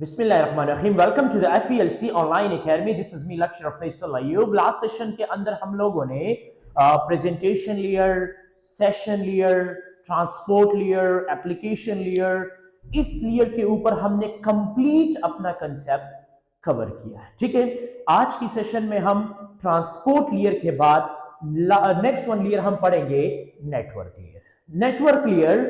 बिस्मिल्लाहिर्रहमानिर्रहीम। Welcome to the FELC online academy. This is me lecturer Faisal Ayyub. Last session के अंदर हम लोगों ने presentation layer, session layer, transport layer, application layer, इस लेयर के ऊपर हमने कंप्लीट अपना कंसेप्ट कवर किया है। ठीक है, आज की सेशन में हम ट्रांसपोर्ट लेयर के बाद नेक्स्ट वन लेयर हम पढ़ेंगे network layer. Network layer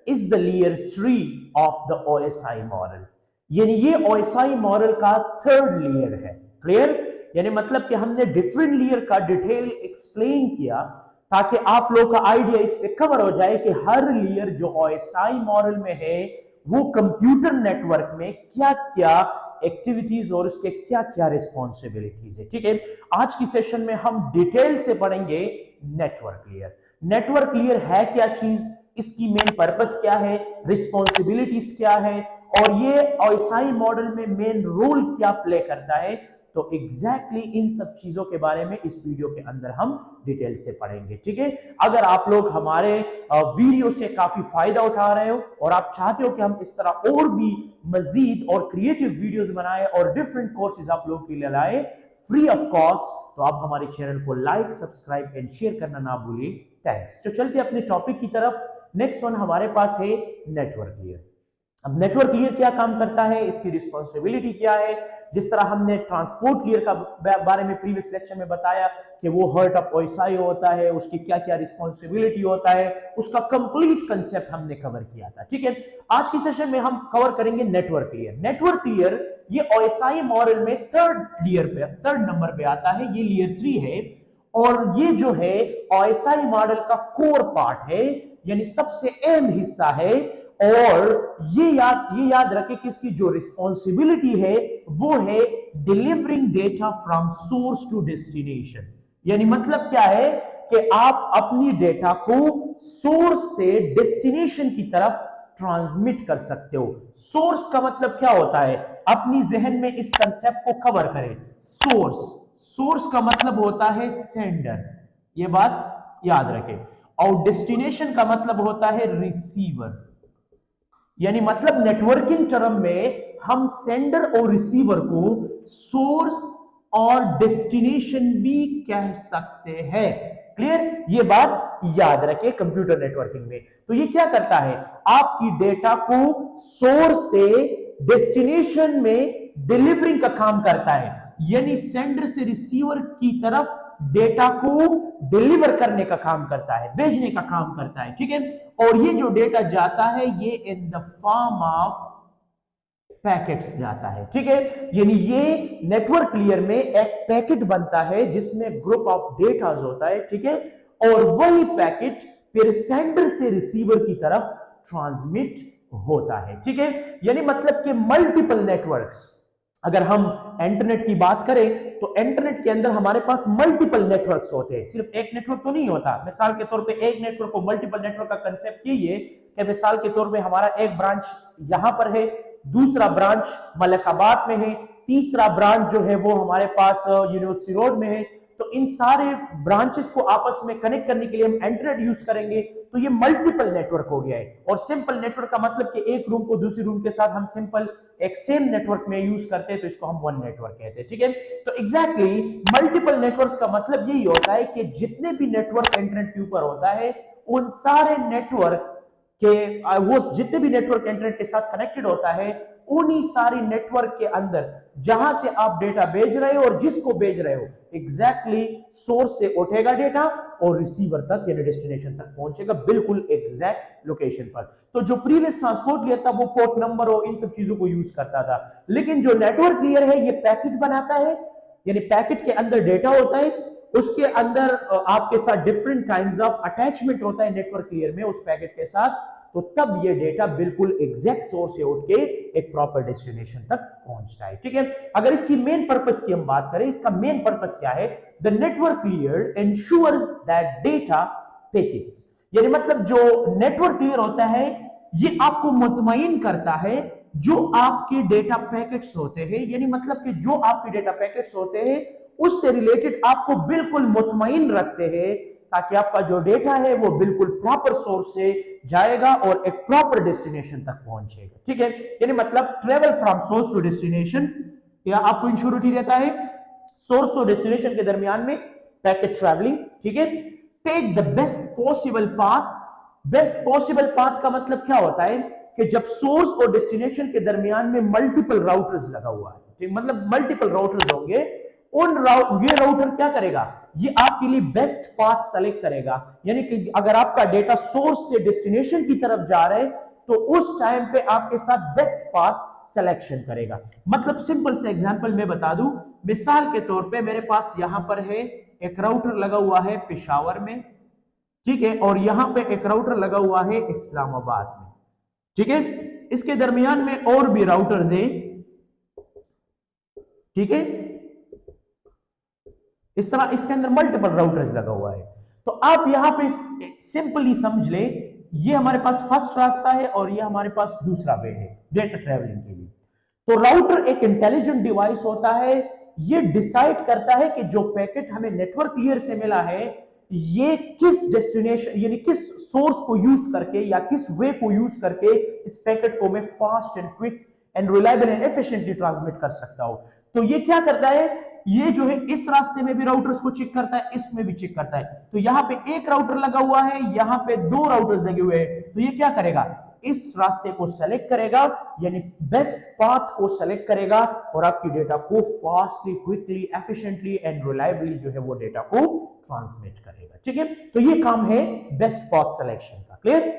is the layer 3 of the OSI model, यानी ये OSI मॉडल का थर्ड लेयर है। क्लियर? यानी मतलब कि हमने डिफरेंट लेयर का डिटेल एक्सप्लेन किया ताकि आप लोग का आइडिया इस पे कवर हो जाए कि हर लेयर जो OSI मॉडल में है वो कंप्यूटर नेटवर्क में क्या क्या एक्टिविटीज और उसके क्या क्या रिस्पॉन्सिबिलिटीज है। ठीक है, आज की सेशन में हम डिटेल से पढ़ेंगे नेटवर्क लेयर। नेटवर्क लेयर है क्या चीज, इसकी मेन पर्पस क्या है, रिस्पॉन्सिबिलिटीज क्या है, और ये OSI मॉडल में मेन रोल क्या प्ले करता है। तो एग्जैक्टली इन सब चीजों के बारे में इस वीडियो के अंदर हम डिटेल से पढ़ेंगे। ठीक है, अगर आप लोग हमारे वीडियो से काफी फायदा उठा रहे हो और आप चाहते हो कि हम इस तरह और भी मजीद और क्रिएटिव वीडियोस बनाए और डिफरेंट कोर्सेज आप लोग के लिए लाए फ्री ऑफ कॉस्ट, तो आप हमारे चैनल को लाइक, सब्सक्राइब एंड शेयर करना ना भूलिए। थैंक्स। तो चलते अपने टॉपिक की तरफ। नेक्स्ट वन हमारे पास है नेटवर्क लेयर। अब नेटवर्क लेयर क्या काम करता है, इसकी रिस्पॉन्सिबिलिटी क्या है। जिस तरह हमने ट्रांसपोर्ट लेयर का बारे में प्रीवियस लेक्चर में बताया कि वो हार्ट ऑफ OSI होता है, उसकी क्या क्या रिस्पॉन्सिबिलिटी होता है, उसका कंप्लीट कंसेप्ट हमने कवर किया था। ठीक है, आज की सेशन में हम कवर करेंगे नेटवर्क लेयर। नेटवर्क लेयर ये OSI मॉडल में थर्ड नंबर पे आता है, ये लेयर 3 है और ये जो है OSI मॉडल का कोर पार्ट है, यानी सबसे अहम हिस्सा है। और ये याद रखें कि इसकी जो रिस्पॉन्सिबिलिटी है वो है delivering data from source to destination. यानी मतलब क्या है कि आप अपनी डेटा को सोर्स से डेस्टिनेशन की तरफ ट्रांसमिट कर सकते हो। सोर्स का मतलब क्या होता है, अपनी जहन में इस कंसेप्ट को कवर करें। सोर्स का मतलब होता है सेंडर, ये बात याद रखें। और डेस्टिनेशन का मतलब होता है रिसीवर। यानी मतलब नेटवर्किंग टर्म में हम सेंडर और रिसीवर को सोर्स और डेस्टिनेशन भी कह सकते हैं। क्लियर? ये बात याद रखें कंप्यूटर नेटवर्किंग में। तो ये क्या करता है, आपकी डेटा को सोर्स से डेस्टिनेशन में डिलीवरिंग का काम करता है, यानी सेंडर से रिसीवर की तरफ डेटा को डिलीवर करने का काम करता है, भेजने का काम करता है। ठीक है, और ये जो डेटा जाता है ये in the form of packets जाता है। ठीक है, यानी ये नेटवर्क लेयर में एक पैकेट बनता है जिसमें ग्रुप ऑफ डेटाज होता है। ठीक है, और वही पैकेट फिर सेंडर से रिसीवर की तरफ ट्रांसमिट होता है। ठीक है, यानी मतलब कि मल्टीपल नेटवर्क्स। अगर हम इंटरनेट की बात करें तो इंटरनेट के अंदर हमारे पास मल्टीपल नेटवर्क्स होते हैं, सिर्फ एक नेटवर्क तो नहीं होता। मिसाल के तौर पे एक नेटवर्क को मल्टीपल नेटवर्क का कंसेप्ट यही है कि मिसाल के तौर पे हमारा एक ब्रांच यहां पर है, दूसरा ब्रांच मलकाबाद में है, तीसरा ब्रांच जो है वो हमारे पास यूनिवर्सिटी रोड में है। तो इन सारे ब्रांचेस को आपस में कनेक्ट करने के लिए हम इंटरनेट यूज करेंगे, तो ये मल्टीपल नेटवर्क हो गया है। और सिंपल नेटवर्क का मतलब कि एक रूम को दूसरी रूम के साथ हम सिंपल एक सेम नेटवर्क में यूज करते हैं, तो इसको हम वन नेटवर्क कहते हैं। ठीक है, तो एग्जैक्टली मल्टीपल नेटवर्क्स का मतलब यही होता है कि जितने भी नेटवर्क इंटरनेट के ऊपर होता है उन सारे नेटवर्क के वो जितने भी नेटवर्क इंटरनेट के साथ कनेक्टेड होता है उन्हीं सारी नेटवर्क के अंदर जहां से आप डेटा भेज रहे हो और जिसको भेज रहे हो एग्जैक्टली सोर्स से उठेगा डेटा और रिसीवर तक यानी डेस्टिनेशन तक पहुंचेगा, बिल्कुल एग्जैक्ट लोकेशन पर। तो जो प्रीवियस ट्रांसपोर्ट लेयर था वो पोर्ट नंबर और इन सब चीजों को यूज करता था, लेकिन जो नेटवर्क लेयर है ये पैकेट बनाता है, यानी पैकेट के अंदर डेटा होता है, उसके अंदर आपके साथ डिफरेंट काइंड्स ऑफ अटैचमेंट होता है नेटवर्क लेयर में उस पैकेट के साथ। तो तब ये डेटा बिल्कुल एग्जैक्ट सोर्स से उठ के एक प्रॉपर डेस्टिनेशन तक पहुंचता है। ठीक है, अगर इसकी मेन पर्पस की हम बात करें, इसका मेन पर्पस क्या है, the network layer ensures that data packets, यानी मतलब जो नेटवर्क लेयर होता है ये आपको मुतमईन करता है जो आपके डेटा पैकेट्स होते हैं, यानी मतलब कि जो आपके डेटा पैकेट्स होते हैं उससे रिलेटेड आपको बिल्कुल मुतमईन रखते हैं ताकि आपका जो डेटा है वो बिल्कुल प्रॉपर सोर्स से जाएगा और एक प्रॉपर डेस्टिनेशन तक पहुंचेगा। ठीक है, यानी मतलब travel from source to destination, या आपको इंश्योरिटी रहता है सोर्स और डेस्टिनेशन के दरमियान में पैकेट ट्रैवलिंग। ठीक है, take the best possible path. Best possible path का मतलब क्या होता है कि जब सोर्स और डेस्टिनेशन के दरमियान में मल्टीपल राउटर्स लगा हुआ है, ठीक, मतलब मल्टीपल राउटर्स होंगे, ये राउटर क्या करेगा, ये आपके लिए बेस्ट पाथ सेलेक्ट करेगा। यानी कि अगर आपका डेटा सोर्स से डेस्टिनेशन की तरफ जा रहा है तो उस टाइम पे आपके साथ बेस्ट पाथ सिलेक्शन करेगा। मतलब सिंपल से एग्जांपल मैं बता दूं, मिसाल के तौर पे मेरे पास यहां पर है एक राउटर लगा हुआ है पेशावर में, ठीक है, और यहां पे एक राउटर लगा हुआ है इस्लामाबाद में। ठीक है, इसके दरमियान में और भी राउटर्स हैं। ठीक है, इस तरह इसके अंदर मल्टीपल राउटर्स लगा हुआ है। तो आप यहां पे सिंपली समझ ले, ये हमारे पास फर्स्ट रास्ता है और ये हमारे पास दूसरा वे है डेटा ट्रैवलिंग के लिए। तो राउटर एक इंटेलिजेंट डिवाइस होता है, ये डिसाइड करता है कि जो पैकेट हमें नेटवर्क लेयर से मिला है ये किस डेस्टिनेशन यानी किस सोर्स को यूज करके या किस वे को यूज करके इस पैकेट को मैं fast and quick and reliable and efficiently transmit कर सकता हूं। तो ये क्या करता है, ये जो है इस रास्ते में भी राउटर्स को चेक करता है, इसमें भी चेक करता है। तो यहां पे एक राउटर लगा हुआ है, यहां पे दो राउटर्स लगे हुए हैं, तो ये क्या करेगा, इस रास्ते को सेलेक्ट करेगा, यानी बेस्ट पाथ को सेलेक्ट करेगा और आपकी डेटा को fastly, quickly, efficiently and reliably जो है वो डेटा को ट्रांसमिट करेगा। ठीक है, तो ये काम है बेस्ट पाथ सिलेक्शन का। क्लियर?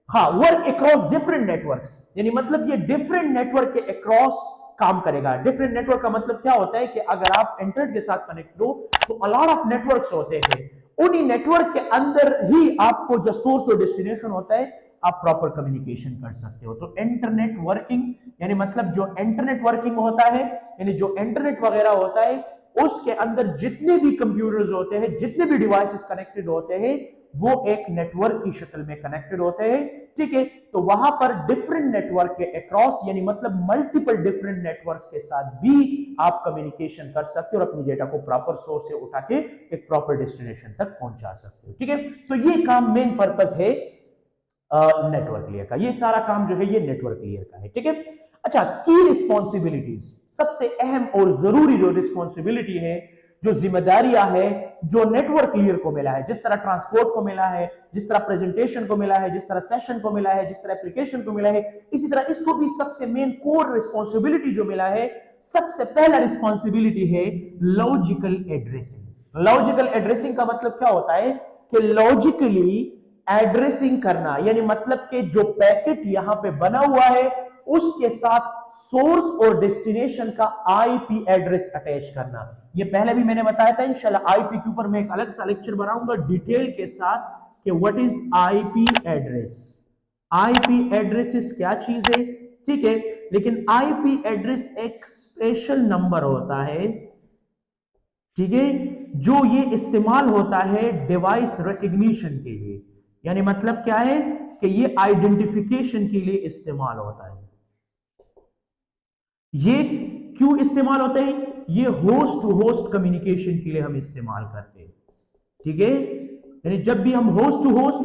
हाँ, वर्क अक्रॉस डिफरेंट नेटवर्क्स, यानी मतलब ये डिफरेंट नेटवर्क के अक्रॉस काम करेगा। डिफरेंट नेटवर्क का मतलब क्या होता है कि अगर आप इंटरनेट के साथ कनेक्ट हो तो अलॉट ऑफ नेटवर्क्स होते हैं, उन्हीं नेटवर्क के अंदर ही आपको जो सोर्स और डेस्टिनेशन होता है आप प्रॉपर कम्युनिकेशन कर सकते हो। तो इंटरनेट वर्किंग यानी मतलब जो इंटरनेट वर्किंग होता है, यानी जो इंटरनेट वगैरह होता है उसके अंदर जितने भी कंप्यूटर्स होते हैं, जितने भी डिवाइसेस कनेक्टेड होते हैं वो एक नेटवर्क की शक्ल में कनेक्टेड होते हैं। ठीक है, तो वहां पर डिफरेंट नेटवर्क के अक्रॉस यानी मतलब मल्टीपल डिफरेंट नेटवर्क्स के साथ भी आप कम्युनिकेशन कर सकते हो और अपनी डेटा को प्रॉपर सोर्स से उठा के एक प्रॉपर डेस्टिनेशन तक पहुंचा सकते हो। ठीक है, तो ये काम मेन पर्पस है नेटवर्क लेयर का, ये सारा काम जो है ये नेटवर्क लेयर का है। ठीक है, अच्छा, की रिस्पॉन्सिबिलिटीज, सबसे अहम और जरूरी जो रिस्पॉन्सिबिलिटी है, जो जिम्मेदारियां है जो नेटवर्क लेयर को मिला है, जिस तरह ट्रांसपोर्ट को मिला है, जिस तरह प्रेजेंटेशन को मिला है, जिस तरह सेशन को मिला है, जिस तरह एप्लीकेशन को मिला है, इसी तरह इसको भी सबसे मेन कोर रिस्पॉन्सिबिलिटी जो मिला है, सबसे पहला रिस्पॉन्सिबिलिटी है लॉजिकल एड्रेसिंग। लॉजिकल एड्रेसिंग का मतलब क्या होता है कि लॉजिकली एड्रेसिंग करना, यानी मतलब कि जो पैकेट यहां पे बना हुआ है उसके साथ सोर्स और डेस्टिनेशन का आईपी एड्रेस अटैच करना। ये पहले भी मैंने बताया था, इंशाल्लाह आईपी के ऊपर मैं एक अलग सा लेक्चर बनाऊंगा डिटेल के साथ कि what is IP address. IP address क्या चीज है, ठीक है, लेकिन आईपी एड्रेस एक स्पेशल नंबर होता है, ठीक है, जो ये इस्तेमाल होता है डिवाइस रिकॉग्निशन के लिए। यानी मतलब क्या है कि ये आइडेंटिफिकेशन के लिए इस्तेमाल होता है। ये क्यों इस्तेमाल होता है, ये होस्ट टू होस्ट कम्युनिकेशन के लिए हम इस्तेमाल करते हैं। ठीक है, यानी जब भी हम होस्ट टू होस्ट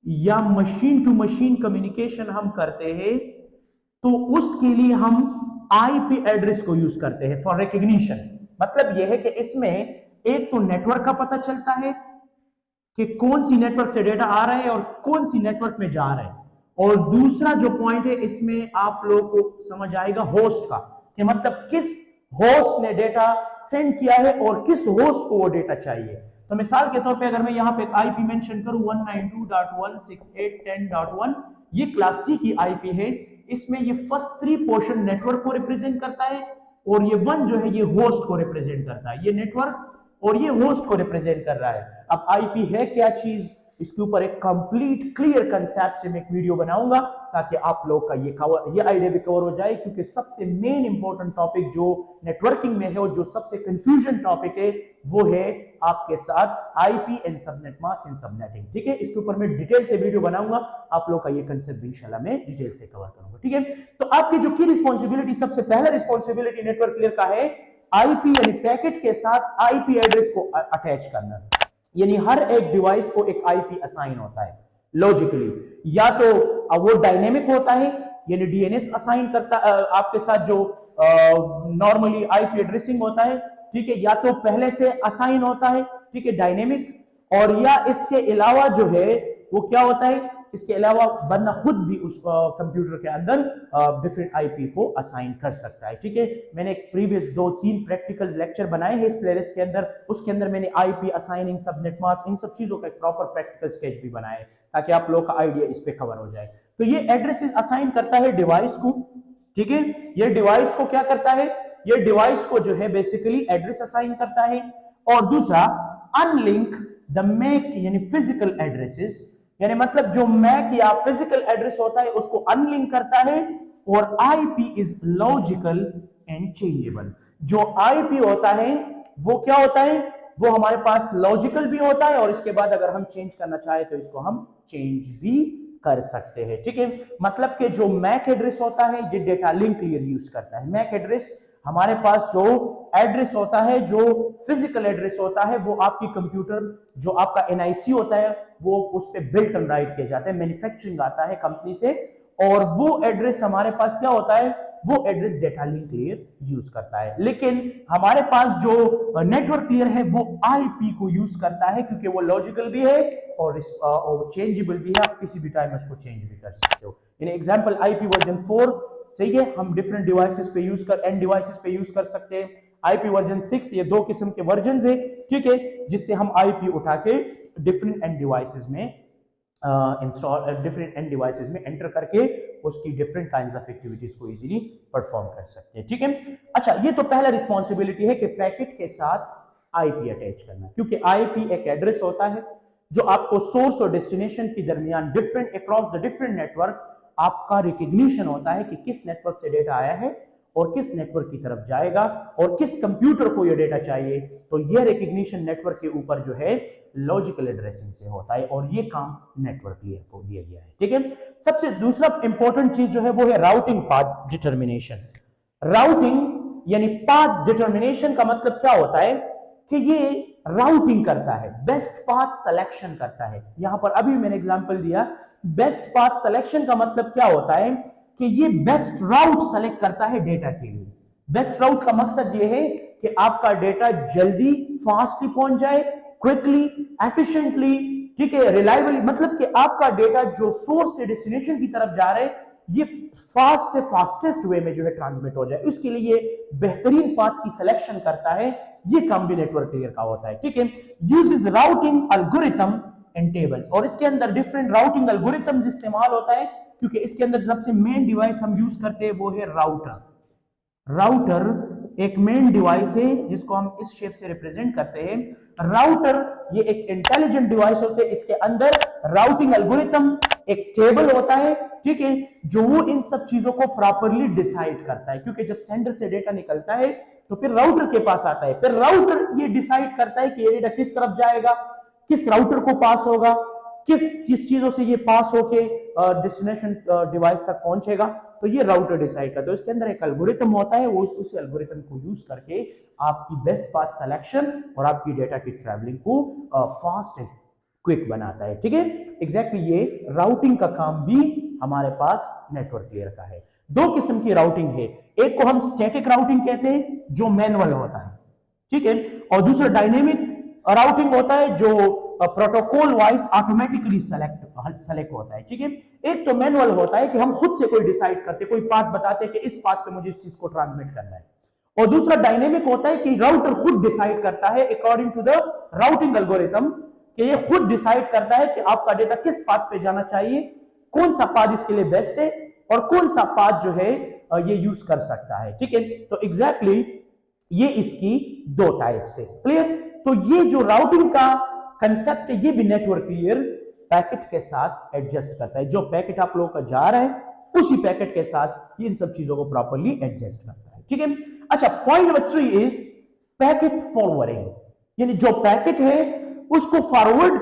या मशीन टू मशीन कम्युनिकेशन हम करते हैं तो उसके लिए हम आईपी एड्रेस को यूज करते हैं फॉर रिकॉग्निशन। मतलब यह है कि इसमें एक तो नेटवर्क का पता चलता है कि कौन सी नेटवर्क से डेटा आ रहा है और कौन सी नेटवर्क में जा रहा है, और दूसरा जो पॉइंट है इसमें आप लोगों को समझ आएगा होस्ट का, कि मतलब किस होस्ट ने डेटा सेंड किया है और किस होस्ट को वो डेटा चाहिए। तो मिसाल के तौर पे अगर मैं यहां पे आईपी मेंशन करूं 192.168.10.1, ये क्लास सी की आईपी है, इसमें ये फर्स्ट 3 पोर्शन नेटवर्क को रिप्रेजेंट करता है और ये 1 जो है ये होस्ट को रिप्रेजेंट करता है। ये नेटवर्क और ये होस्ट को रिप्रेजेंट कर रहा है। अब आईपी है क्या चीज, इसके ऊपर एक कंप्लीट क्लियर कंसेप्ट से मैं एक वीडियो बनाऊंगा ताकि आप लोग का ये आइडिया भी कवर हो जाए, क्योंकि सबसे मेन इंपॉर्टेंट टॉपिक जो नेटवर्किंग में है और जो सबसे कंफ्यूजन टॉपिक है वो है आपके साथ IP and subnet mask and subnetting. ठीक है, इसके ऊपर मैं डिटेल से वीडियो बनाऊंगा, आप लोग का ये कंसेप्ट इंशाल्लाह मैं डिटेल से कवर करूंगा। ठीक है, तो आपकी जो की रिस्पॉन्सिबिलिटी, सबसे पहला रिस्पॉन्सिबिलिटी नेटवर्क लेयर का है आईपी यानी पैकेट के साथ आईपी एड्रेस को अटैच करना। यानी हर एक डिवाइस को एक आईपी असाइन होता है लॉजिकली, या तो वो डायनेमिक होता है यानी डीएनएस असाइन करता आपके साथ जो नॉर्मली आईपी एड्रेसिंग होता है, ठीक है, या तो पहले से असाइन होता है, ठीक है, डायनेमिक, और या इसके अलावा जो है वो क्या होता है, इसके अलावा बंदा खुद भी उस कंप्यूटर के अंदर डिफरेंट आईपी को असाइन कर सकता है, ठीक है। मैंने एक प्रीवियस 2-3 प्रैक्टिकल लेक्चर बनाए हैं इस प्लेलिस्ट के अंदर, उसके अंदर मैंने आईपी असाइनिंग, सबनेट मास्क, इन सब चीजों का एक प्रॉपर प्रैक्टिकल स्केच भी बनाया है ताकि आप लोगों का आइडिया इस पे कवर हो जाए। तो ये एड्रेस असाइन करता है डिवाइस को, ठीक है, ये डिवाइस को क्या करता है, ये डिवाइस को जो है बेसिकली एड्रेस असाइन करता है। और दूसरा अनलिंक द मैक यानी फिजिकल एड्रेसेस, यानी मतलब जो मैक या फिजिकल एड्रेस होता है उसको अनलिंक करता है। और IP is logical and changeable, जो आईपी होता है वो क्या होता है, वो हमारे पास लॉजिकल भी होता है और इसके बाद अगर हम चेंज करना चाहे तो इसको हम चेंज भी कर सकते हैं, ठीक है। मतलब कि जो मैक एड्रेस होता है ये डेटा लिंक के लिए यूज करता है। मैक एड्रेस हमारे पास जो एड्रेस होता है, जो फिजिकल एड्रेस होता है, वो आपकी कंप्यूटर जो आपका एनआईसी होता है वो उस पे बिल्ट एंड राइट किया जाता है, मैन्युफैक्चरिंग आता है कंपनी से, और वो एड्रेस हमारे पास क्या होता है, वो address data link clear use करता है। लेकिन हमारे पास जो नेटवर्क क्लियर है वो आईपी को यूज करता है क्योंकि वो लॉजिकल भी है और चेंजेबल भी है, आप किसी भी टाइम उसको चेंज भी कर सकते हो। यानी एग्जांपल आईपी वर्जन 4 सही है, हम डिफरेंट डिवाइसेस पे यूज कर एंड डिवाइसेस पे यूज कर सकते हैं। आईपी वर्जन 6 ये 2 किस्म के वर्जन है, ठीक है, जिससे हम आईपी उठा के डिफरेंट एंड डिवाइसेस में इंस्टॉल डिफरेंट एंड डिवाइसेस में एंटर करके उसकी डिफरेंट काइंड्स ऑफ एक्टिविटीज को इजीली परफॉर्म कर सकते हैं, ठीक है। अच्छा, ये तो पहला रिस्पॉन्सिबिलिटी है कि पैकेट के साथ आईपी अटैच करना, क्योंकि आईपी एक एड्रेस होता है जो आपको सोर्स और डेस्टिनेशन के दरमियान different across the different network आपका रिकग्निशन होता है कि किस नेटवर्क से डेटा आया है और किस नेटवर्क की तरफ जाएगा और किस कंप्यूटर को यह डेटा चाहिए। तो यह रिकग्निशन नेटवर्क के ऊपर जो है लॉजिकल एड्रेसिंग से होता है और यह काम नेटवर्क लेयर को दिया गया है, ठीक है। सबसे दूसरा इंपॉर्टेंट चीज जो है वो है राउटिंग पाथ डिटर्मिनेशन। राउटिंग यानी पाथ डिटर्मिनेशन का मतलब क्या होता है कि ये राउटिंग करता है, बेस्ट पाथ सिलेक्शन करता है। यहां पर अभी मैंने एग्जांपल दिया, बेस्ट पाथ सिलेक्शन का मतलब क्या होता है कि ये बेस्ट राउट सेलेक्ट करता है डेटा के लिए। बेस्ट राउट का मकसद ये है कि आपका डेटा जल्दी फास्टली पहुंच जाए, क्विकली, एफिशिएंटली, ठीक है, रिलायबली, मतलब कि आपका डेटा जो सोर्स से डेस्टिनेशन की तरफ जा रहे हैं ये फास्ट से फास्टेस्ट वे में जो है ट्रांसमिट हो जाए, इसके लिए बेहतरीन पाथ की सिलेक्शन करता है। ये काम भी नेटवर्क लेयर का होता है, ठीक है। Uses routing algorithm and tables, और इसके अंदर डिफरेंट राउटिंग एल्गोरिथम्स इस्तेमाल होता है क्योंकि इसके अंदर सबसे मेन डिवाइस हम यूज करते हैं वो है राउटर। राउटर एक मेन डिवाइस है जिसको हम इस शेप से रिप्रेजेंट करते हैं। राउटर ये एक इंटेलिजेंट डिवाइस होते हैं, इसके अंदर राउटिंग एल्गोरिथम एक टेबल होता है, ठीक है, जो वो इन सब चीजों को प्रॉपरली डिसाइड करता है, क्योंकि जब सेंडर से डेटा निकलता है तो फिर राउटर के पास आता है, फिर राउटर ये डिसाइड करता है कि ये डेटा किस तरफ जाएगा, किस राउटर को पास होगा, किस चीजों से ये पास होके डेस्टिनेशन डिवाइस तक पहुंचेगा, तो ये राउटर डिसाइड करता है। इसके अंदर एक एल्गोरिथम होता है, वो उस एल्गोरिथम को यूज करके आपकी बेस्ट पाथ सिलेक्शन और आपकी डेटा की ट्रैवलिंग को फास्ट एंड क्विक बनाता है, ठीक है। एग्जैक्टली ये राउटिंग का काम भी हमारे पास नेटवर्क लेयर का है। दो किस्म की राउटिंग है, एक को हम स्टैटिक राउटिंग कहते हैं जो मैनुअल होता है, ठीक है, और दूसरा डायनेमिक राउटिंग होता है जो प्रोटोकॉल वाइज ऑटोमेटिकली सेलेक्ट होता है, ठीक है। एक तो मैनुअल होता है कि हम खुद से कोई डिसाइड करते, कोई पाथ बताते हैं कि इस पाथ पे मुझे इस चीज को ट्रांसमिट करना है, और दूसरा डायनेमिक होता है कि राउटर खुद डिसाइड करता है according to the routing algorithm, कि ये खुद डिसाइड करता है कि आपका डेटा किस पाथ पे जाना चाहिए, कौन सा पाथ इसके लिए बेस्ट है और कौन सा पाथ जो है ये यूज कर सकता है, ठीक है। तो एग्जैक्टली ये इसकी दो टाइप्स है, क्लियर। तो ये जो राउटिंग का कंसेप्ट है ये भी नेटवर्क लेयर पैकेट के साथ एडजस्ट करता है, जो पैकेट आप लोगों का जा रहा है उसी पैकेट के साथ इन सब चीजों को प्रॉपर्ली एडजस्ट करता है, ठीक है। अच्छा, point number 3 is packet forwarding, यानी जो पैकेट है उसको फॉरवर्ड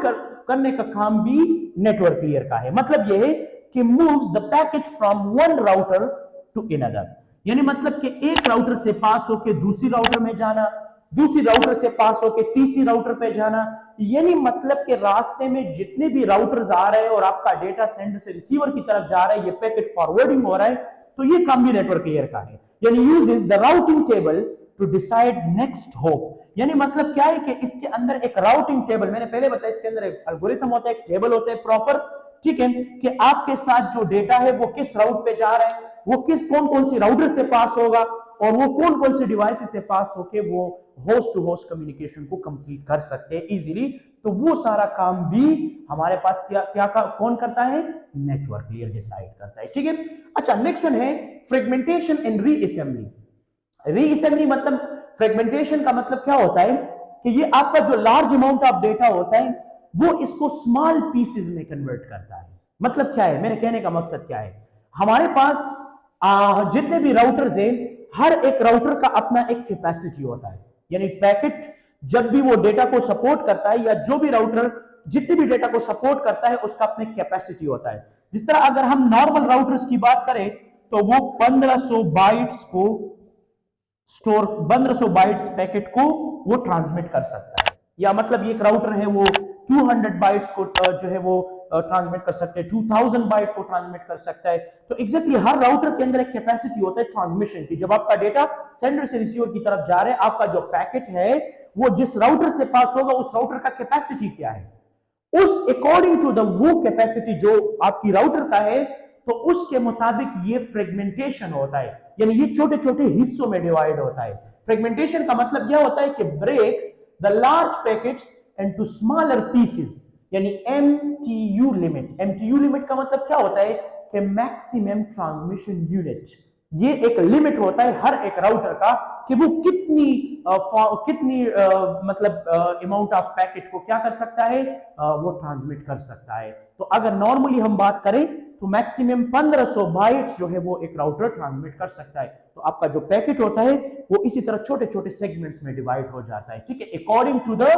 करने का काम भी नेटवर्क लेयर का है। मतलब यह है कि moves the packet from one router to another, यानी मतलब कि एक राउटर से पास होकर दूसरी राउटर में जाना, दूसरी राउटर से पास होके तीसरी राउटर पे जाना, यानी मतलब के रास्ते में जितने भी राउटर्स आ रहे हैं और आपका डेटा सेंडर से रिसीवर की तरफ जा रहा है, ये पैकेट फॉरवर्डिंग हो रहा है, तो ये काम भी नेटवर्क लेयर का है। यानी uses the routing table to decide next hop, यानी मतलब क्या है कि इसके अंदर एक राउटिंग टेबल, मैंने पहले बताया इसके अंदर एक एल्गोरिथम होता है, एक टेबल होता है प्रॉपर, ठीक है, कि आपके साथ जो डेटा है वो किस राउट पे जा रहा है, वो किस कौन कौन सी राउटर से पास होगा और वो कौन कौन से डिवाइस से पास होके वो होस्ट टू होस्ट कम्युनिकेशन को कंप्लीट कर सकते हैं इजीली। तो वो सारा काम भी हमारे पास कौन करता है, नेटवर्क लेयर डिसाइड करता है, ठीक है। अच्छा, नेक्स्ट वन है फ्रेगमेंटेशन एंड रीअसेंबली। रीअसेंबली मतलब, फ्रेगमेंटेशन का मतलब क्या होता है कि ये आपका जो लार्ज अमाउंट ऑफ डेटा होता है वो इसको स्मॉल पीसेस में कन्वर्ट करता है। मतलब क्या है, मेरे कहने का मकसद क्या है, हमारे पास जितने भी राउटर्स हैं, हर एक राउटर का अपना एक कैपेसिटी होता है, यानी पैकेट जब भी वो डेटा को सपोर्ट करता है, या जो भी राउटर जितने भी डेटा को सपोर्ट करता है उसका अपने कैपेसिटी होता है। जिस तरह अगर हम नॉर्मल राउटर्स की बात करें तो वो 1500 बाइट्स को स्टोर 1500 बाइट्स पैकेट को वो ट्रांसमिट कर सकता है, या मतलब ये एक राउटर है वो 200 बाइट्स को जो है वो ट्रांसमिट कर सकते हैं, 2000 बाइट को ट्रांसमिट कर सकता है। तो एग्जैक्टली हर राउटर के अंदर एक कैपेसिटी होता है ट्रांसमिशन की। जब आपका डेटा सेंडर से रिसीवर की तरफ जा रहा है, आपका जो पैकेट है वो जिस राउटर से पास होगा उस राउटर का कैपेसिटी क्या है, उस अकॉर्डिंग टू द वो कैपेसिटी जो आपकी राउटर का है, तो उसके मुताबिक ये फ्रेगमेंटेशन होता है, यानी ये छोटे छोटे हिस्सों में डिवाइड होता है। फ्रेगमेंटेशन का मतलब क्या होता है कि breaks the large packets into smaller pieces, यानी एमटीयू लिमिट। एमटीयू लिमिट का मतलब क्या होता है कि मैक्सिमम ट्रांसमिशन यूनिट। ये एक लिमिट होता है हर एक राउटर का कि वो कितनी मतलब अमाउंट ऑफ पैकेट को क्या कर सकता है, वो ट्रांसमिट कर सकता है। तो अगर नॉर्मली हम बात करें तो मैक्सिमम 1500 बाइट्स जो है वो एक राउटर ट्रांसमिट कर सकता है। तो आपका जो पैकेट होता है वो इसी तरह छोटे छोटे सेगमेंट्स में डिवाइड हो जाता है, ठीक है, according to the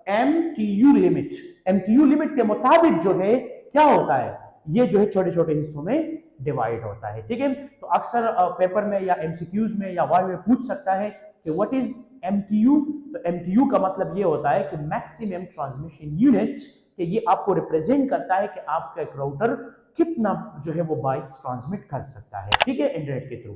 MTU limit. MTU limit के मुताबिक जो है क्या होता है, ये जो है छोटे छोटे हिस्सों में डिवाइड होता है, ठीक है। तो अक्सर पेपर में या एमसीक्यूज में या वाई में पूछ सकता है कि व्हाट इज एमटीयू। तो एमटीयू का मतलब ये होता है कि मैक्सिमम ट्रांसमिशन यूनिट, कि ये आपको रिप्रेजेंट करता है कि आपका एक राउटर कितना जो है वो बाइट्स ट्रांसमिट कर सकता है, ठीक है, इंटरनेट के थ्रू।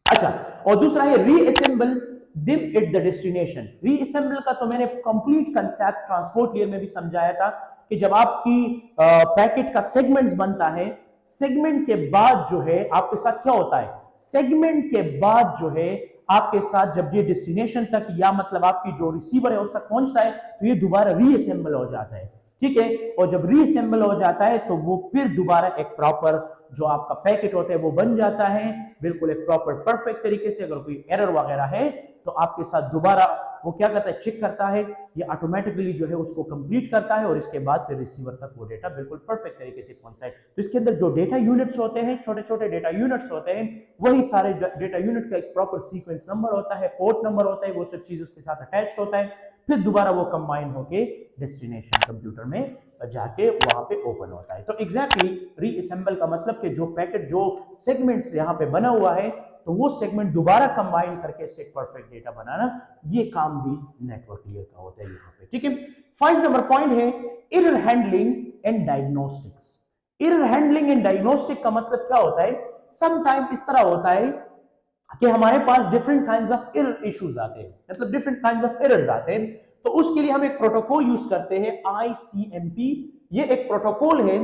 अच्छा, और दूसरा है रीअसेंबल दिम एट द डेस्टिनेशन। रीअसेंबल का तो मैंने कंप्लीट कंसेप्ट ट्रांसपोर्ट लेयर में भी समझाया था कि जब आपकी पैकेट का सेगमेंट्स बनता है, सेगमेंट के बाद जो है आपके साथ क्या होता है, सेगमेंट के बाद जो है आपके साथ जब ये डेस्टिनेशन तक या मतलब आपकी जो रिसीवर है उस तक पहुंचता है तो ये दोबारा रीअसेंबल हो जाता है, ठीक है। और जब रीअसेंबल हो जाता है तो वो फिर दोबारा एक प्रॉपर जो आपका पैकेट होता है वो बन जाता है, बिल्कुल एक प्रॉपर परफेक्ट तरीके से। अगर कोई एरर वगैरह है तो आपके साथ दोबारा वो क्या करता है, चेक करता है, ये ऑटोमेटिकली जो है उसको कंप्लीट करता है और इसके बाद फिर रिसीवर तक वो डेटा बिल्कुल परफेक्ट तरीके से पहुंचता है। तो इसके अंदर जो डेटा यूनिट्स होते हैं, छोटे छोटे डेटा यूनिट्स होते हैं, वही सारे डेटा यूनिट का एक प्रॉपर सीक्वेंस नंबर होता है, पोर्ट नंबर होता है, वो सब चीज उसके साथ अटैच्ड होता है, फिर दोबारा वो कंबाइन होके डेस्टिनेशन कंप्यूटर में जाके वहां पे ओपन होता है। तो एग्जैक्टली रीअसेंबल का मतलब कि जो पैकेट जो सेगमेंट्स यहाँ पे बना हुआ है तो वो सेगमेंट दोबारा कंबाइन करके इससे परफेक्ट डेटा बनाना, ये काम भी नेटवर्क लेयर का होता है यहाँ पे, ठीक है। 5 नंबर पॉइंट है error handling and diagnostics. Error handling and diagnostic का मतलब क्या होता है, सम टाइम इस तरह होता है कि हमारे पास different kinds of error issues आते हैं, मतलब डिफरेंट काइंड्स ऑफ एरर्स आते हैं। तो उसके लिए हम एक प्रोटोकॉल यूज करते हैं ICMP। ये एक प्रोटोकॉल है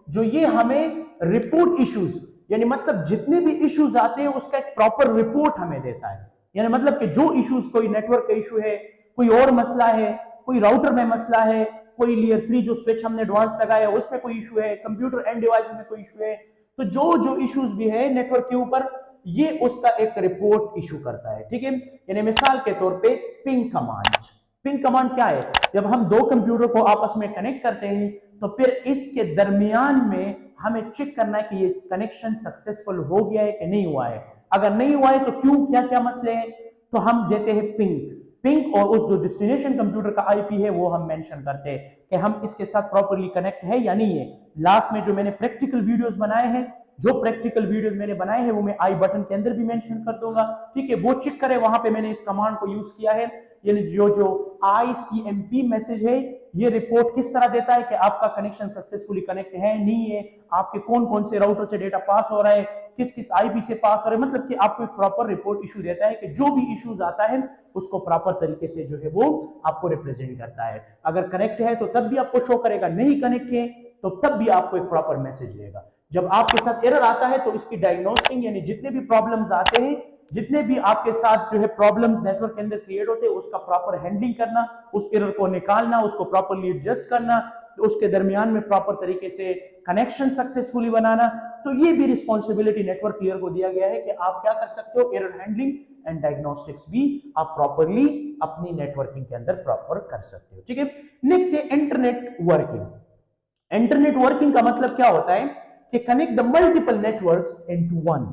जो ये हमें रिपोर्ट इश्यूज, यानी मतलब जितने भी इश्यूज आते हैं उसका एक प्रॉपर रिपोर्ट हमें देता है। यानी मतलब कि जो इश्यूज, कोई नेटवर्क का इशू है, कोई और मसला है, कोई राउटर में मसला है, कोई लेयर 3 जो स्विच हमने एडवांस लगाया उसमें कोई इशू है, कंप्यूटर एंड डिवाइस में कोई इशू है, तो जो जो इश्यूज भी है नेटवर्क के ऊपर ये उसका एक रिपोर्ट इशू करता है, ठीक है। यानी मिसाल के तौर पे पिंग कमांड। पिंग कमांड क्या है, जब हम दो कंप्यूटर को आपस में कनेक्ट करते हैं तो फिर इसके दरमियान में हमें चेक करना है कि ये कनेक्शन सक्सेसफुल हो गया है कि नहीं हुआ है। अगर नहीं हुआ है तो क्यों, क्या क्या मसले हैं, तो हम देते हैं पिंग। पिंग और उस जो डेस्टिनेशन कंप्यूटर का IP है वो हम मेंशन करते हैं कि हम इसके साथ प्रॉपर्ली कनेक्ट है या नहीं है। लास्ट में जो मैंने प्रैक्टिकल वीडियोस बनाए हैं, जो प्रैक्टिकल वीडियोस मैंने बनाए हैं वो मैं आई बटन के अंदर भी मेंशन कर दूंगा, ठीक है, वो चेक करें, वहां पे मैंने इस कमांड को यूज किया है। यानी जो ICMP मैसेज है ये रिपोर्ट किस तरह देता है कि आपका कनेक्शन सक्सेसफुली कनेक्ट है नहीं है, आपके कौन कौन से राउटर से डेटा पास हो रहा है, किस किस आईपी से पास हो रहा है, मतलब कि आपको एक प्रॉपर रिपोर्ट इशू देता है कि जो भी इश्यूज आता है उसको प्रॉपर तरीके से जो है वो आपको रिप्रेजेंट करता है। अगर कनेक्ट है तो तब भी आपको शो करेगा, नहीं कनेक्ट है तो तब भी आपको एक प्रॉपर मैसेज देगा। जब आपके साथ एरर आता है तो इसकी डायग्नोस्टिंग यानी जितने भी प्रॉब्लम्स आते हैं, जितने भी आपके साथ जो है प्रॉब्लम्स नेटवर्क के अंदर क्रिएट होते हैं, उसका प्रॉपर हैंडलिंग करना, उस एरर को निकालना, उसको प्रॉपरली एडजस्ट करना, उसके दरमियान में प्रॉपर तरीके से कनेक्शन सक्सेसफुली बनाना, तो ये भी रिस्पॉन्सिबिलिटी नेटवर्क क्लियर को दिया गया है कि आप क्या कर सकते हो, एरर हैंडलिंग एंड डायग्नोस्टिक्स भी आप प्रॉपरली अपनी नेटवर्किंग के अंदर प्रॉपर कर सकते हो। ठीक है, नेक्स्ट है इंटरनेट वर्किंग। इंटरनेट वर्किंग का मतलब क्या होता है कि connect the multiple networks into one,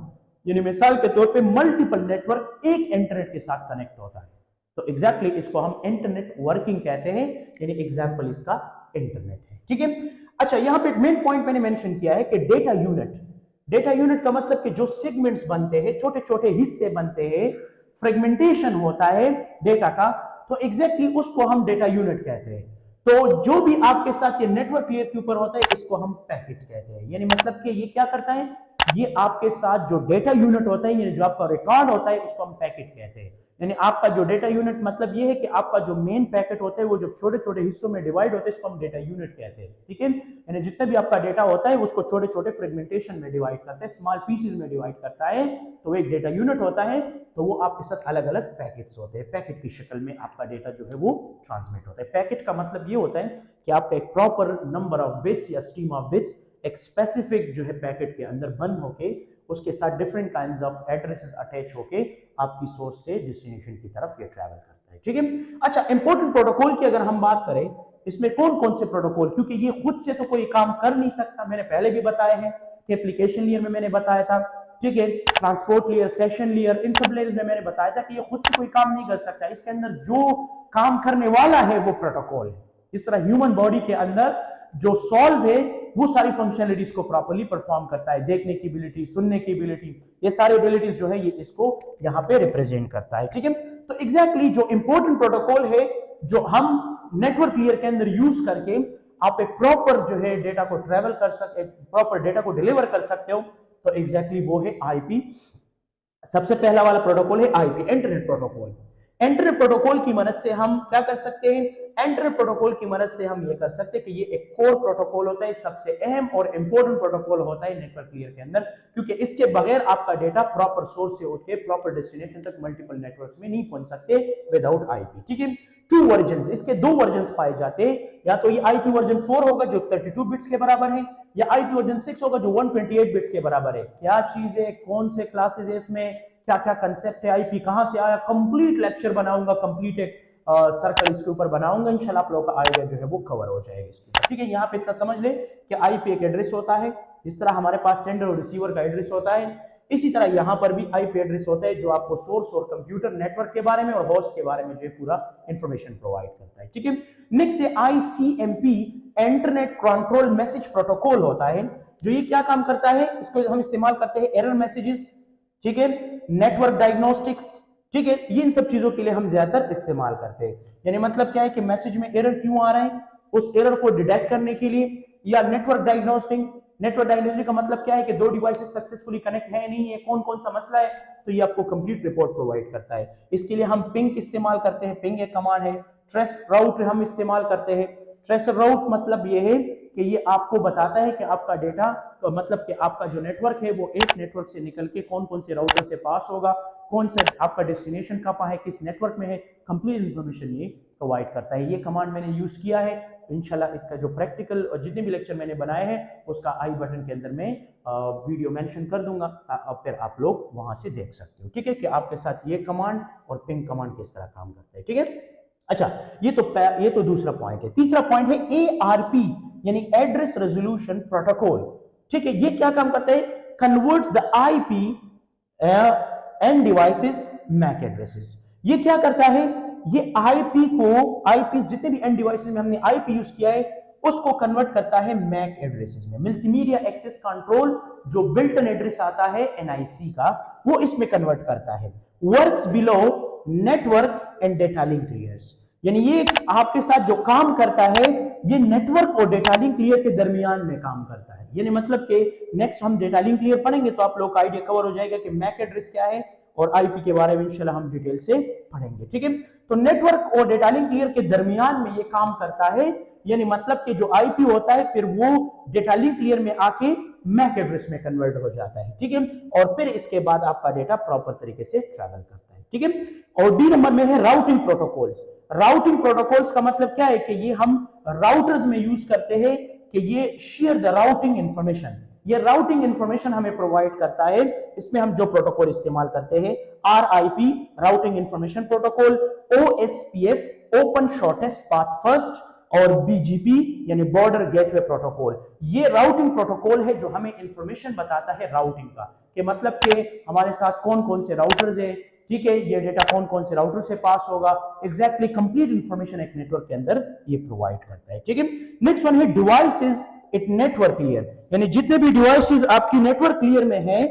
यानी मिसाल के तौर पे मल्टीपल नेटवर्क एक इंटरनेट के साथ कनेक्ट होता है, तो एग्जैक्टली इसको हम इंटरनेट वर्किंग कहते हैं, यानी एग्जांपल इसका इंटरनेट है। ठीक है, अच्छा यहां पे एक मेन पॉइंट मैंने मेंशन किया है कि डेटा यूनिट। डेटा यूनिट का मतलब कि जो सेगमेंट्स बनते हैं, छोटे छोटे हिस्से बनते हैं, फ्रेगमेंटेशन होता है डेटा का, तो एग्जैक्टली उसको हम डेटा यूनिट कहते हैं। तो जो भी आपके साथ ये नेटवर्क लेयर के ऊपर होता है इसको हम पैकेट कहते हैं, यानी मतलब कि ये क्या करता है, ये आपके साथ जो डेटा यूनिट होता है, यानी जो आपका रिकॉर्ड होता है उसको हम पैकेट कहते हैं। यानी आपका जो डेटा यूनिट मतलब ये है कि आपका जो मेन पैकेट होता है वो जो छोटे छोटे हिस्सों में डिवाइड होते हैं इसको हम डेटा यूनिट कहते हैं। ठीक है, यानी जितना भी आपका डेटा होता है उसको छोटे छोटे फ्रेगमेंटेशन में डिवाइड करता है, स्मॉल पीसेस में डिवाइड करता है, तो वो एक डेटा यूनिट होता है। तो वो आपके साथ अलग अलग पैकेट्स होते हैं, पैकेट की शक्ल में आपका डेटा जो है वो ट्रांसमिट होता है। पैकेट का मतलब ये होता है कि आपका एक प्रॉपर नंबर ऑफ बिट्स या स्ट्रीम ऑफ बिट्स एक स्पेसिफिक जो है पैकेट के अंदर बंद होके उसके साथ different kinds of addresses attach होके आपकी सोर्स से डेस्टिनेशन की तरफ ये ट्रैवल करता है। ठीक है, अच्छा इंपॉर्टेंट प्रोटोकॉल की अगर हम बात करें, इसमें कौन कौन से प्रोटोकॉल, क्योंकि ये खुद से तो कोई काम कर नहीं सकता, मैंने पहले भी बताया है कि एप्लीकेशन लेयर में मैंने बताया था, ठीक है, ट्रांसपोर्ट लेयर, सेशन लेयर, इन सब लेयर्स में मैंने बताया था कि ये खुद से कोई काम नहीं कर सकता, इसके अंदर जो काम करने वाला है वो प्रोटोकॉल है। इस तरह ह्यूमन बॉडी के अंदर जो सॉल्व है वो सारी फंक्शनलिटीज को प्रॉपर्ली परफॉर्म करता है, देखने की एबिलिटी, सुनने की एबिलिटी, ये सारी एबिलिटीज जो है ये इसको यहाँ पे रिप्रेजेंट करता है। ठीक है, तो एग्जैक्टली जो इंपॉर्टेंट प्रोटोकॉल है जो हम नेटवर्क लेयर के अंदर यूज करके आप एक प्रॉपर जो है डेटा को ट्रेवल कर सकते, प्रॉपर डेटा को डिलीवर कर सकते हो, तो एग्जैक्टली वो है आईपी। सबसे पहला वाला प्रोटोकॉल है IP, internet protocol. Internet protocol की मदद से हम क्या कर सकते हैं, इंटरनेट प्रोटोकॉल की मदद से हम ये कर सकते हैं कि ये एक कोर प्रोटोकॉल होता है, सबसे अहम और इंपॉर्टेंट प्रोटोकॉल होता है नेटवर्क लेयर के अंदर, क्योंकि इसके बगैर आपका डेटा प्रॉपर सोर्स से उठ के प्रॉपर डेस्टिनेशन तक मल्टीपल नेटवर्क्स में नहीं पहुंच सकते विदाउट आईपी। ठीक है, टू वर्जन, इसके दो वर्जन पाए जाते हैं, या तो ये आईपी वर्जन 4 होगा जो 32 बिट्स के बराबर है, या आईपी वर्जन 6 होगा जो 128 बिट्स के बराबर है। क्या चीज है, कौन से क्लासेस है इसमें, क्या क्या कंसेप्ट है, आईपी कहां से आया, कंप्लीट लेक्चर बनाऊंगा, कंप्लीट एक सर्कल इसके ऊपर बनाऊंगा, इंशाल्लाह आप लोगों का आइडिया जो है वो कवर हो जाएगा इसके। ठीक है, यहाँ पे इतना समझ ले कि आईपी एक एड्रेस होता है, जिस तरह हमारे पास सेंडर और रिसीवर का एड्रेस होता है, इसी तरह यहाँ पर भी आईपी एड्रेस होता है जो आपको सोर्स और कंप्यूटर नेटवर्क के बारे में और होस्ट के बारे में जो है पूरा इंफॉर्मेशन प्रोवाइड करता है। ठीक है, नेक्स्ट है ICMP, internet control message protocol होता है, जो ये क्या काम करता है, इसको हम इस्तेमाल करते हैं एरर मैसेजेस, ठीक है, नेटवर्क डायग्नोस्टिक्स, ठीक है, ये इन सब चीजों के लिए हम ज्यादातर इस्तेमाल करते हैं। यानी मतलब क्या है कि मैसेज में एरर क्यों आ रहा है, उस एरर को डिटेक्ट करने के लिए, या नेटवर्क डायग्नोस्टिंग, नेटवर्क डायग्नोस्टिक का मतलब क्या है कि दो डिवाइसेस सक्सेसफुली कनेक्ट है नहीं है, कौन कौन सा मसला है, तो ये आपको कंप्लीट रिपोर्ट प्रोवाइड करता है। इसके लिए हम पिंग इस्तेमाल करते हैं, पिंग एक कमांड है, ट्रेस राउट हम इस्तेमाल करते हैं। ट्रेस राउट मतलब ये है कि ये आपको बताता है कि आपका डेटा, तो मतलब कि आपका जो नेटवर्क है वो एक नेटवर्क से निकल के कौन कौन से राउटर से पास होगा, कौन सा आपका डेस्टिनेशन कहाँ है, किस नेटवर्क में है, कंप्लीट इंफॉर्मेशन ये प्रोवाइड करता है। ये कमांड मैंने यूज किया है, इंशाल्लाह इसका जो प्रैक्टिकल और जितने भी लेक्चर मैंने बनाए हैं उसका आई बटन के अंदर में वीडियो मेंशन कर दूंगा, फिर आप लोग वहां से देख सकते हो। ठीक है, कि आपके साथ ये कमांड और पिंग कमांड किस तरह काम करता है। ठीक है, अच्छा ये तो दूसरा पॉइंट है। तीसरा पॉइंट है एआरपी, यानी एड्रेस रेजोल्यूशन प्रोटोकॉल। ठीक है, ये क्या काम करता है, converts the IP and devices MAC addresses. ये क्या करता है, ये आईपी को, आईपी जितने भी एंड डिवाइसेस में हमने आईपी यूज किया है उसको कन्वर्ट करता है मैक एड्रेसेस में। मल्टीमीडिया एक्सेस कंट्रोल जो बिल्ट इन एड्रेस आता है एनआईसी का, वो इसमें कन्वर्ट करता है। Works below network and data link layers. यानी ये आपके साथ जो काम करता है ये नेटवर्क और डेटा लिंक लेयर के दरमियान में काम करता है। यानी मतलब कि नेक्स्ट हम डेटा लिंक लेयर पढ़ेंगे तो आप लोग का आइडिया कवर हो जाएगा कि मैक एड्रेस क्या है और आईपी के बारे में इंशाल्लाह हम डिटेल से पढ़ेंगे। ठीक है, तो नेटवर्क और डेटा लिंक लेयर के दरमियान में ये काम करता है। यानी मतलब कि जो आईपी होता है फिर वो डेटा लिंक लेयर में आके मैक एड्रेस में कन्वर्ट हो जाता है। ठीक है, और फिर इसके बाद आपका डेटा प्रॉपर तरीके से ट्रैवल करता है। ठीक है, और डी नंबर में है राउटिंग प्रोटोकॉल्स। राउटिंग प्रोटोकॉल्स का मतलब क्या है कि ये हम राउटर्स में यूज करते हैं कि ये शेयर द राउटिंग इंफॉर्मेशन, ये राउटिंग इंफॉर्मेशन हमें प्रोवाइड करता है। इसमें हम जो प्रोटोकॉल इस्तेमाल करते हैं RIP routing information protocol, OSPF open shortest path first, और BGP यानी बॉर्डर गेटवे प्रोटोकॉल। ये राउटिंग प्रोटोकॉल है जो हमें इंफॉर्मेशन बताता है राउटिंग का, कि मतलब कि हमारे साथ कौन कौन से राउटर्स है। ठीक है, ये डेटा कौन कौन से राउटर से पास होगा, एग्जैक्टली कंप्लीट इंफॉर्मेशन एक नेटवर्क के अंदर ये प्रोवाइड करता है। ठीक है, नेक्स्ट वन है डिवाइसेस इट नेटवर्क लेयर। यानी जितने भी डिवाइसेस आपकी नेटवर्क लेयर में है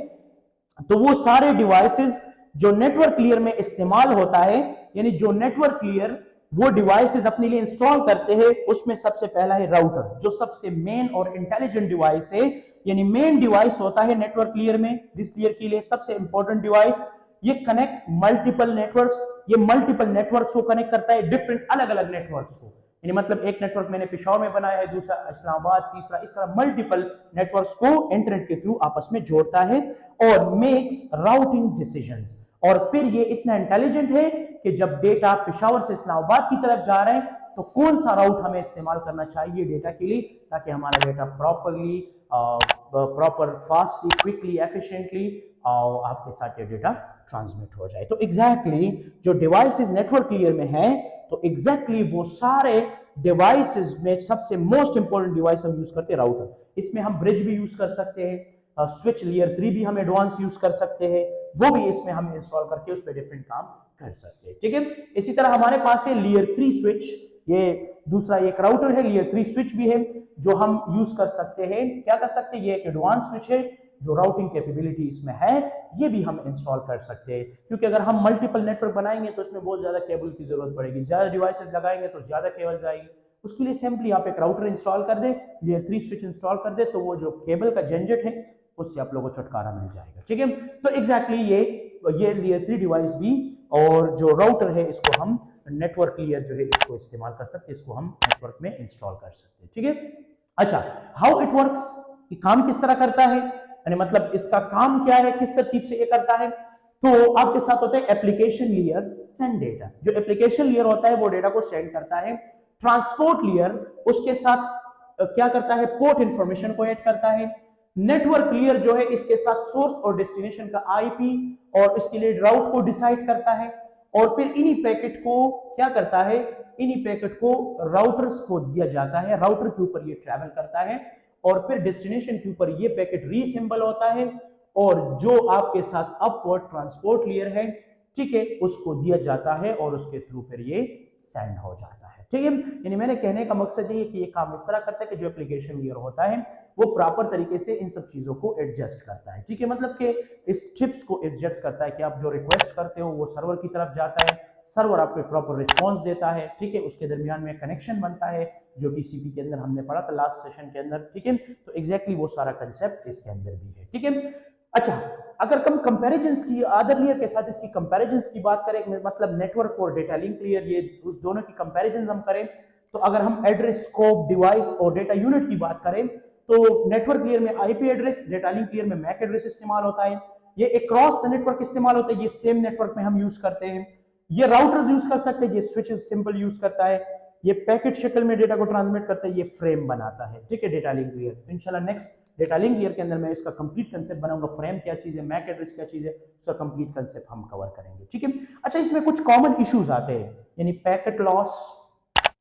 तो वो सारे डिवाइसेस जो नेटवर्क लेयर में इस्तेमाल होता है, यानी जो नेटवर्क लेयर वो डिवाइसेस अपने लिए इंस्टॉल करते हैं, उसमें सबसे पहला है राउटर, जो सबसे मेन और इंटेलिजेंट डिवाइस है। यानी मेन डिवाइस होता है नेटवर्क लेयर में, दिस लेयर के लिए सबसे इंपॉर्टेंट डिवाइस। ये कनेक्ट मल्टीपल नेटवर्क्स, ये मल्टीपल नेटवर्क्स को कनेक्ट करता है, डिफरेंट अलग अलग नेटवर्क्स को। यानी मतलब एक नेटवर्क मैंने पेशावर में बनाया है, दूसरा इस्लामाबाद, तीसरा, इस तरह मल्टीपल नेटवर्क्स को इंटरनेट के थ्रू आपस में जोड़ता है और मेक्स राउटिंग डिसीजंस। और फिर ये इतना इंटेलिजेंट है कि जब डेटा पेशावर से इस्लामाबाद की तरफ जा रहे हैं तो कौन सा राउट हमें इस्तेमाल करना चाहिए डेटा के लिए, ताकि हमारा data properly proper fastly quickly efficiently आपके साथ ये डेटा ट्रांसमिट हो जाए। तो एग्जैक्टली जो डिवाइसेस नेटवर्क लेयर में है तो एग्जैक्टली वो सारे डिवाइसेस में सबसे मोस्ट इंपोर्टेंट डिवाइस हम यूज करते हैं राउटर। इसमें हम ब्रिज भी यूज कर सकते हैं, स्विच लेयर 3 भी हम एडवांस यूज कर सकते हैं, वो भी इसमें हम इंस्टॉल करके उस पर डिफरेंट काम कर सकते हैं। ठीक है, इसी तरह हमारे पास है लेयर 3 स्विच, ये दूसरा एक राउटर है, लेयर 3 स्विच भी है जो हम यूज कर सकते हैं। क्या कर सकते हैं, ये एक एडवांस स्विच है जो राउटिंग कैपेबिलिटी इसमें है, ये भी हम इंस्टॉल कर सकते हैं। क्योंकि अगर हम मल्टीपल नेटवर्क बनाएंगे तो इसमें बहुत ज्यादा केबल की जरूरत पड़ेगी, ज्यादा डिवाइसेस लगाएंगे तो ज्यादा केबल जाएगी। उसके लिए सिंपली आप एक राउटर इंस्टॉल कर दे, लेयर 3 स्विच इंस्टॉल कर दे, तो वो जो केबल का झंझट है उससे आप लोगों को छुटकारा मिल जाएगा। ठीक है, तो एग्जैक्टली ये लेयर 3 डिवाइस भी और जो राउटर है इसको हम नेटवर्क लेयर जो है इसको इस्तेमाल कर सकते हैं, इसको हम नेटवर्क में इंस्टॉल कर सकते हैं। ठीक है, अच्छा, हाउ इट वर्क्स, ये काम किस तरह करता है, यानी मतलब इसका काम क्या है, किस तरतीब से ये करता है। तो आपके साथ होता है एप्लीकेशन लेयर सेंड डेटा, जो एप्लीकेशन लेयर होता है वो डेटा को सेंड करता है। ट्रांसपोर्ट लेयर उसके साथ क्या करता है, पोर्ट इंफॉर्मेशन को ऐड करता है। नेटवर्क लेयर जो है इसके साथ सोर्स और डेस्टिनेशन का आईपी और इसके लिए राउट को डिसाइड करता है, और फिर इन्हीं पैकेट को क्या करता है, इन्हीं पैकेट को राउटर्स को दिया जाता है, राउटर के ऊपर ये ट्रैवल करता है और फिर डेस्टिनेशन के ऊपर ये पैकेट रीअसेंबल होता है और जो आपके साथ अपवर्ड ट्रांसपोर्ट लेयर है, ठीक है, उसको दिया जाता है और उसके थ्रू फिर ये सेंड हो जाता है। ठीक है, यानी मैंने कहने का मकसद ये है कि ये काम इस तरह करता है कि जो एप्लीकेशन लेयर होता है वो प्रॉपर तरीके से इन सब चीजों को एडजस्ट करता है। ठीक है, मतलब कि इस टिप्स को एडजस्ट करता है कि आप जो रिक्वेस्ट करते हो वो सर्वर की तरफ जाता है, सर्वर आपको प्रॉपर रिस्पॉन्स देता है। ठीक है, उसके दरमियान में कनेक्शन बनता है जो टीसीपी के अंदर हमने पढ़ा था लास्ट सेशन के अंदर। ठीक है, तो एग्जैक्टली वो सारा कंसेप्ट इसके अंदर भी है। ठीक है, अच्छा, अगर हम कंपैरिजंस की अदर लेयर के साथ इसकी कंपैरिजंस की बात करें, मतलब नेटवर्क और डेटा लिंक लेयर, ये उस दोनों की कंपैरिजंस हम करें तो अगर हम एड्रेस, स्कोप, डिवाइस और डेटा यूनिट की बात करें तो नेटवर्क लेयर में IP address, data link layer में मैक एड्रेस इस्तेमाल होता है। ये अक्रॉस द नेटवर्क इस्तेमाल होता है, ये सेम नेटवर्क में हम यूज करते हैं। ये राउटर्स यूज कर सकते हैं, ये स्विचेस सिंपल यूज करता है, ये पैकेट शक्ल में डेटा को ट्रांसमिट करता है, ये फ्रेम बनाता है। ठीक है, डेटा लिंक लेयर। तो इंशाल्लाह नेक्स्ट डेटा लिंक लेयर के अंदर मैं इसका कंप्लीट कंसेप्ट बनाऊंगा, फ्रेम क्या चीज है, मैक एड्रेस क्या चीज है, उसका कंप्लीट कंसेप्ट हम कवर करेंगे। ठीक है, अच्छा, इसमें कुछ कॉमन इश्यूज आते हैं, यानी पैकेट लॉस,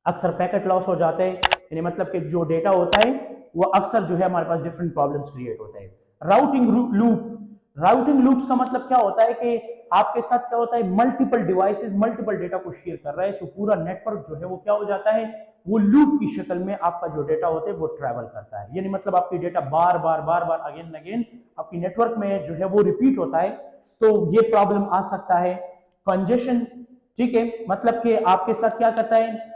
अक्सर पैकेट लॉस हो जाते हैं, यानी मतलब कि जो डेटा होता है वो अक्सर जो है हमारे पास डिफरेंट प्रॉब्लम्स क्रिएट होते हैं। राउटिंग लूप, राउटिंग लूप्स का मतलब क्या होता है कि आपके साथ क्या होता है, मल्टीपल डिवाइसेस मल्टीपल डेटा को शेयर कर रहे हैं, तो पूरा नेटवर्क जो है वो क्या हो जाता है, वो लूप की शक्ल में आपका जो डेटा होता है वो ट्रैवल करता है। यानी मतलब आपकी डेटा बार बार अगेन अगेन आपकी नेटवर्क में जो है वो रिपीट होता है, तो ये प्रॉब्लम आ सकता है। कंजेशन, ठीक है, मतलब कि आपके साथ क्या करता है,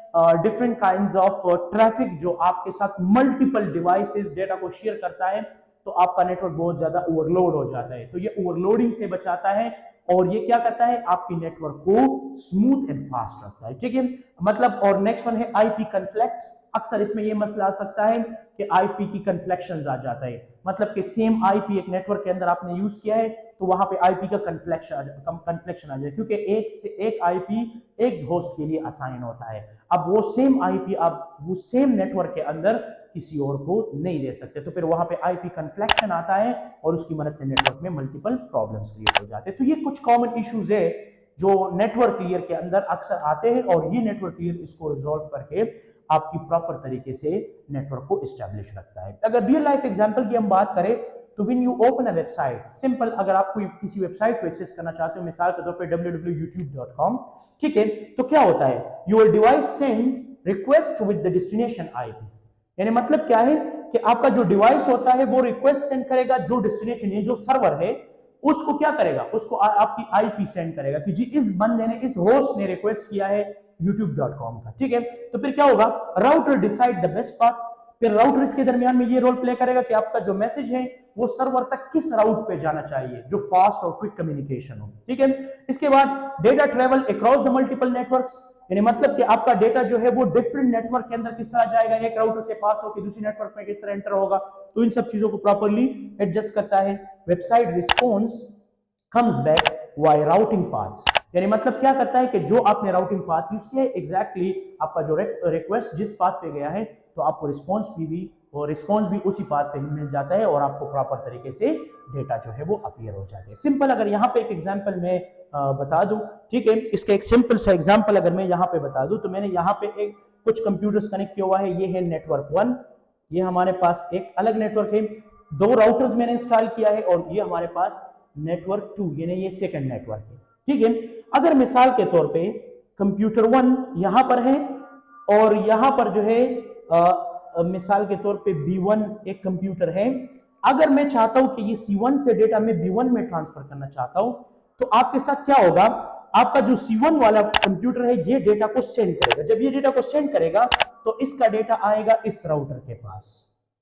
डिफरेंट काइंड्स ऑफ ट्रैफिक जो आपके साथ मल्टीपल डिवाइसेस डेटा को शेयर करता है, तो आपका नेटवर्क बहुत ज्यादा ओवरलोड हो जाता है। तो ये ओवरलोडिंग से बचाता है और ये क्या करता है, आपकी नेटवर्क को स्मूथ एंड फास्ट रखता है, ठीक है। मतलब और नेक्स्ट वन है आईपी कन्फ्लिक्ट्स। अक्सर इसमें ये मसला आ सकता है कि आईपी की कन्फ्लेक्शंस आ जाता है, मतलब कि सेम आईपी एक नेटवर्क के अंदर आपने यूज किया है तो वहां पे आईपी का कन्फ्लेक्शन आ जाए, क्योंकि एक से एक आईपी एक होस्ट के लिए असाइन होता है। अब वो सेम आईपी आप वो सेम नेटवर्क के अंदर किसी और को नहीं दे सकते, तो फिर वहां पे आईपी कन्फ्लेक्शन आता है और उसकी मदद से नेटवर्क में मल्टीपल प्रॉब्लम्स क्रिएट हो जाते हैं। तो ये कुछ कॉमन इश्यूज है जो नेटवर्क क्लियर के अंदर अक्सर आते हैं और ये नेटवर्क क्लियर इसको रिजॉल्व करके आपकी प्रॉपर तरीके से नेटवर्क को एस्टेब्लिश रखता है। अगर रियल लाइफ एग्जांपल की हम बात करें तो when you open a website, simple, अगर आप कोई किसी वेबसाइट को एक्सेस करना चाहते हो, मिसाल के तौर पे www.youtube.com, ठीक है, तो क्या होता है, your device sends request with the destination IP, यानी मतलब क्या है कि आपका जो डिवाइस होता है वो रिक्वेस्ट सेंड करेगा, जो डेस्टिनेशन है, जो सर्वर है, उसको क्या करेगा, उसको आपकी आईपी सेंड करेगा कि जी इस बंदे ने, इस होस्ट ने रिक्वेस्ट किया है youtube.com का, ठीक है। तो फिर क्या होगा, router decide the best path, फिर राउटर इसके दरमियान में ये रोल प्ले करेगा कि आपका जो मैसेज है वो सर्वर तक किस राउट पे जाना चाहिए जो फास्ट और क्विक कम्युनिकेशन हो, ठीक है। इसके बाद data travel across the multiple networks, यानी मतलब कि आपका डेटा जो है वो डिफरेंट नेटवर्क के अंदर किस तरह जाएगा, एक राउटर से पास होकर दूसरी नेटवर्क में किस तरह एंटर होगा, तो इन सब चीजों को प्रॉपर्ली एडजस्ट करता है। Website response comes back why routing paths, यानी मतलब क्या करता है कि जो आपने राउटिंग पाथ यूज किया है एग्जैक्टली आपका जो रिक्वेस्ट जिस पाथ पे गया है, तो आपको रिस्पॉन्स भी उसी पाथ पे ही मिल जाता है और आपको प्रॉपर तरीके से डेटा जो है वो अपीयर हो जाते हैं। सिंपल, अगर यहाँ पे एक एग्जांपल मैं बता दूं, ठीक है, इसका एक सिंपल सा एग्जांपल अगर मैं यहाँ पे बता दूं, तो मैंने यहाँ पे एक कुछ कंप्यूटर्स कनेक्ट किया हुआ है, ये है नेटवर्क 1, ये हमारे पास एक अलग नेटवर्क है, 2 राउटर्स मैंने इंस्टॉल किया है और ये हमारे पास नेटवर्क 2, यानी ये सेकंड नेटवर्क है, ठीक है। अगर मिसाल के तौर पे कंप्यूटर 1 यहां पर है और यहां पर जो है मिसाल के तौर पे B1 एक कंप्यूटर है, अगर मैं चाहता हूं कि ये C1 से डेटा मैं B1 में ट्रांसफर करना चाहता हूं, तो आपके साथ क्या होगा, आपका जो C1 वाला कंप्यूटर है ये डेटा को सेंड करेगा, जब ये डेटा को सेंड करेगा तो इसका डेटा आएगा इस राउटर के पास,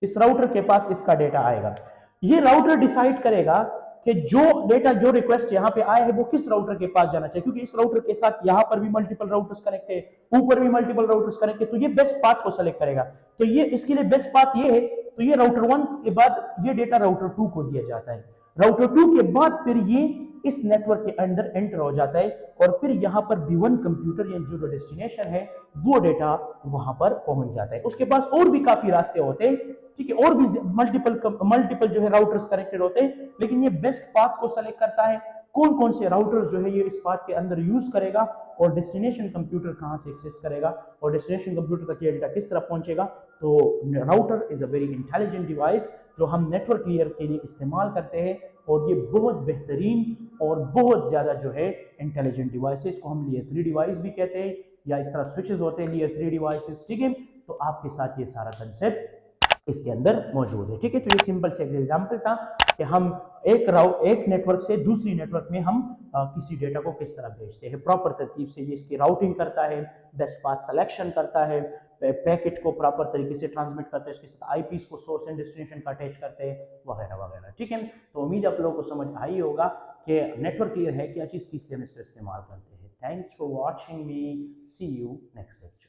इस राउटर के पास इसका डेटा आएगा। ये राउटर डिसाइड करेगा कि जो डेटा, जो रिक्वेस्ट यहाँ पे आया है वो किस राउटर के पास जाना चाहिए, क्योंकि इस राउटर के साथ यहाँ पर भी मल्टीपल राउटर्स कनेक्ट है, ऊपर भी मल्टीपल राउटर्स कनेक्ट है, तो ये बेस्ट पाथ को सेलेक्ट करेगा। तो ये इसके लिए बेस्ट पाथ ये है, तो ये राउटर 1 के बाद ये डेटा राउटर 2 को दिया जाता है, राउटर 2 के बाद फिर ये इस नेटवर्क के अंदर एंटर हो जाता है और फिर यहाँ पर B1 कंप्यूटर या जो डेस्टिनेशन है वो डेटा वहां पर पहुंच जाता है। उसके पास और भी काफी रास्ते होते हैं, ठीक है, और भी मल्टीपल जो है राउटर्स कनेक्टेड होते हैं, लेकिन ये बेस्ट पाथ को सेलेक्ट करता है, कौन कौन से राउटर्स जो है ये इस पाथ के अंदर यूज करेगा और डेस्टिनेशन कंप्यूटर कहां से एक्सेस करेगा और डेस्टिनेशन कंप्यूटर तक ये डेटा किस तरह पहुंचेगा। तो router is a very intelligent device जो हम नेटवर्क लेयर के लिए इस्तेमाल करते हैं और ये बहुत बेहतरीन और बहुत ज्यादा जो है इंटेलिजेंट डिवाइस है, इसको हम लेयर 3 डिवाइस भी कहते हैं या इस तरह स्विचेस होते हैं लेयर 3 डिवाइसेस, ठीक है। तो आपके साथ ये सारा कंसेप्ट इसके अंदर मौजूद है, ठीक है। तो ये सिंपल से एग्जांपल था कि हम एक नेटवर्क से दूसरी नेटवर्क में हम किसी डेटा को किस तरह भेजते हैं, प्रॉपर तरतीब से ये इसकी राउटिंग करता है, बेस्ट पाथ सिलेक्शन करता है, पैकेट को प्रॉपर तरीके से ट्रांसमिट करते हैं, इसके साथ आईपीस को सोर्स एंड डेस्टिनेशन का अटैच करते हैं वगैरह वगैरह, ठीक है। तो उम्मीद आप लोगों को समझ आई होगा कि नेटवर्क क्लियर है क्या चीज़, किस लिए हम इसका इस्तेमाल करते हैं। Thanks for watching me, see you next lecture.